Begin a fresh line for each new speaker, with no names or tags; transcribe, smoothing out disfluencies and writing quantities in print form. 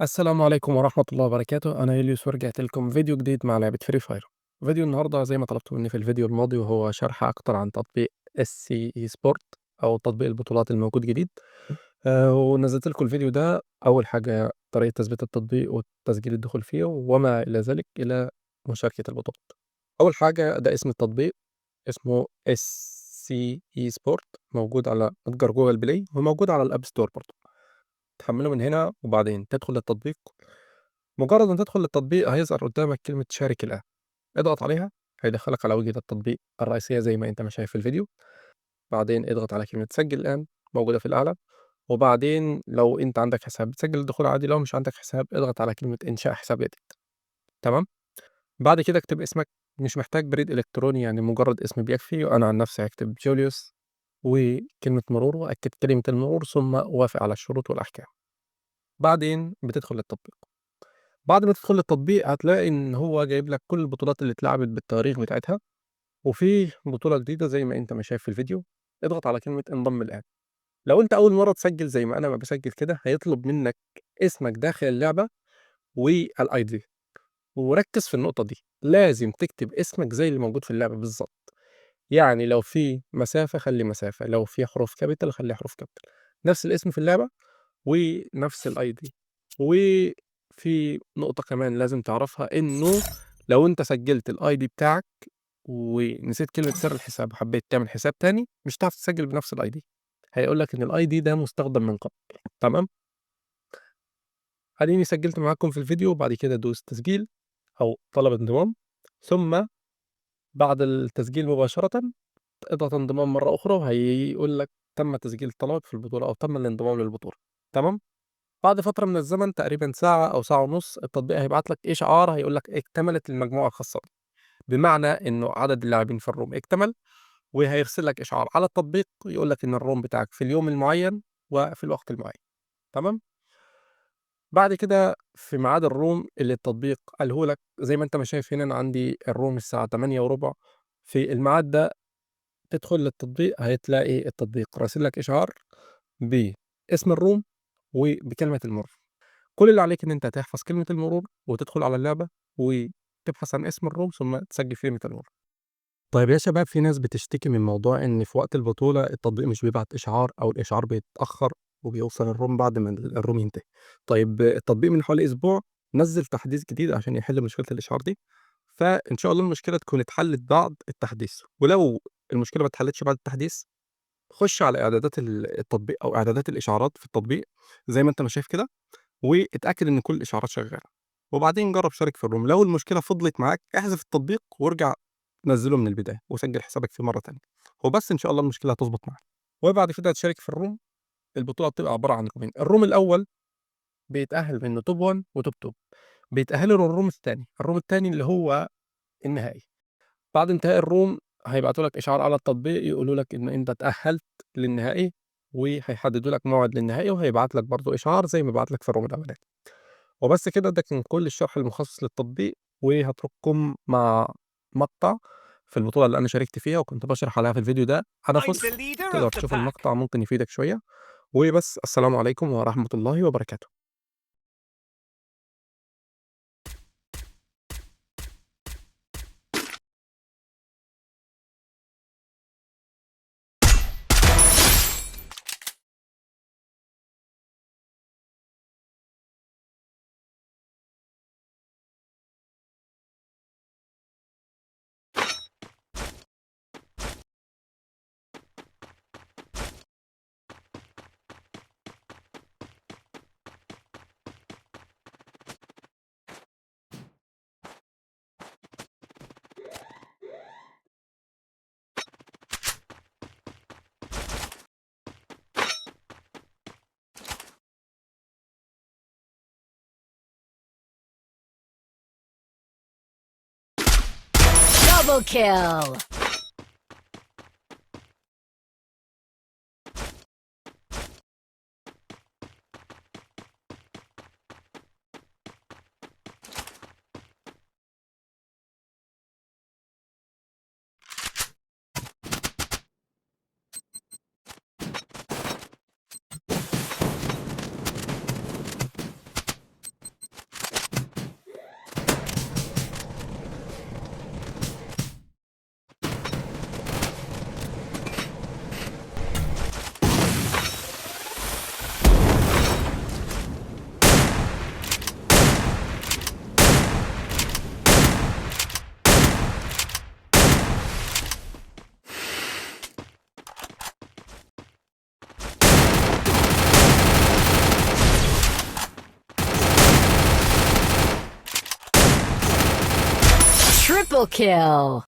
السلام عليكم ورحمة الله وبركاته، أنا يوليوس ورجعت لكم فيديو جديد مع لعبة فري فاير. فيديو النهاردة زي ما طلبتوا مني في الفيديو الماضي وهو شرح أكتر عن تطبيق SC Sport أو تطبيق البطولات الموجود جديد. ونزلت لكم الفيديو ده أول حاجة طريقة تثبيت التطبيق وتسجيل الدخول فيه وما إلى ذلك إلى مشاركة البطولات. أول حاجة ده اسم التطبيق، اسمه SCE Sport، موجود على متجر جوجل بلاي وموجود على الأب ستور برضه. تحمله من هنا وبعدين تدخل للتطبيق. مجرد ما تدخل للتطبيق هيظهر قدامك كلمة شارك الآن، اضغط عليها هيدخلك على وجهة التطبيق الرئيسية زي ما انت ما شايف في الفيديو. بعدين اضغط على كلمة سجل الآن موجودة في الأعلى، وبعدين لو انت عندك حساب بتسجل الدخول عادي، لو مش عندك حساب اضغط على كلمة إنشاء حساب جديد. تمام. بعد كده اكتب اسمك، مش محتاج بريد إلكتروني، يعني مجرد اسم بيكفي، وأنا عن نفسي هكتب جوليوس وكلمة مرور وأكد كلمة المرور ثم وافق على الشروط والأحكام. بعدين بتدخل للتطبيق. بعد ما تدخل التطبيق هتلاقي إن هو جايب لك كل البطولات اللي اتلعبت بالتواريخ بتاعتها، وفي بطولة جديدة زي ما أنت ما شايف في الفيديو. اضغط على كلمة انضم الآن. لو أنت أول مرة تسجل زي ما أنا ما بسجل كده هيطلب منك اسمك داخل اللعبة والاي دي، وركز في النقطة دي، لازم تكتب اسمك زي اللي موجود في اللعبة بالظبط. يعني لو في مسافة خلي مسافة، لو في حروف كابيتال خلي حروف كابيتال، نفس الاسم في اللعبة ونفس الاي دي. وفي نقطة كمان لازم تعرفها، انه لو انت سجلت الاي دي بتاعك ونسيت كلمة سر الحساب وحبيت تعمل حساب تاني مش هتعرف تسجل بنفس الاي دي، هيقول لك ان الاي دي ده مستخدم من قبل. تمام. اديني سجلت معاكم في الفيديو، وبعد كده دوس تسجيل او طلب انضمام، ثم بعد التسجيل مباشرة اضغط انضمام مرة اخرى وهيقول لك تم تسجيل طلبك في البطولة او تم الانضمام للبطولة. تمام. بعد فترة من الزمن تقريبا ساعة أو ساعة ونص التطبيق هيبعت لك إشعار هيقول لك اكتملت المجموعة الخاصة بك، بمعنى إنه عدد اللاعبين في الروم اكتمل، وهيرسل لك إشعار على التطبيق يقول لك إن الروم بتاعك في اليوم المعين وفي الوقت المعين. تمام. بعد كده في ميعاد الروم اللي التطبيق قاله لك زي ما أنت ما شايف هنا، أنا عندي الروم الساعة 8 وربع، في الميعاد ده تدخل للتطبيق هتلاقي التطبيق راسل لك إشعار باسم الروم وبكلمة المرور. كل اللي عليك إن أنت تحفظ كلمة المرور وتدخل على اللعبة وتبحث عن اسم الروم ثم تسجل كلمة المرور. طيب يا شباب، في ناس بتشتكي من موضوع إن في وقت البطولة التطبيق مش بيبعت إشعار أو الإشعار بيتأخر وبيوصل الروم بعد ما الروم ينتهي. طيب التطبيق من حوالي أسبوع نزل تحديث جديد عشان يحل مشكلة الإشعار دي، فإن شاء الله المشكلة تكون اتحلت بعد التحديث. ولو المشكلة ما اتحلتش بعد التحديث خش على إعدادات التطبيق أو إعدادات الإشعارات في التطبيق زي ما أنت ما شايف كده، واتأكد إن كل الإشعارات شغالة، وبعدين جرّب شارك في الروم. لو المشكلة فضلت معاك احذف التطبيق وارجع نزّله من البداية وسجّل حسابك فيه مرّة تانية، وبس إن شاء الله المشكلة هتضبط معاك. وبعد كده تشارك في الروم. البطولة بتبقى عبارة عن رومين، الروم الأول بيتأهّل منه توب 1 وتوب 2، بيتأهّلوا للروم التاني، الروم التاني اللي هو النهائي. بعد انتهاء الروم هيبعتوا لك إشعار على التطبيق يقولوا لك إن أنت اتأهّلت للنهائي، وهيحددوا لك موعد للنهائي، وهيبعت لك برضه إشعار زي ما بعت لك في الروم الأولاني. وبس كده، ده كان كل الشرح المخصص للتطبيق، وهاترككم مع مقطع في البطولة اللي أنا شاركت فيها وكنت باشرح عليها في الفيديو ده. أنا
I'm
فُزت،
the leader
تقدر
of the
تشوف
pack.
المقطع ممكن يفيدك شوية. وبس، السلام عليكم ورحمة الله وبركاته.
Double kill! Triple kill.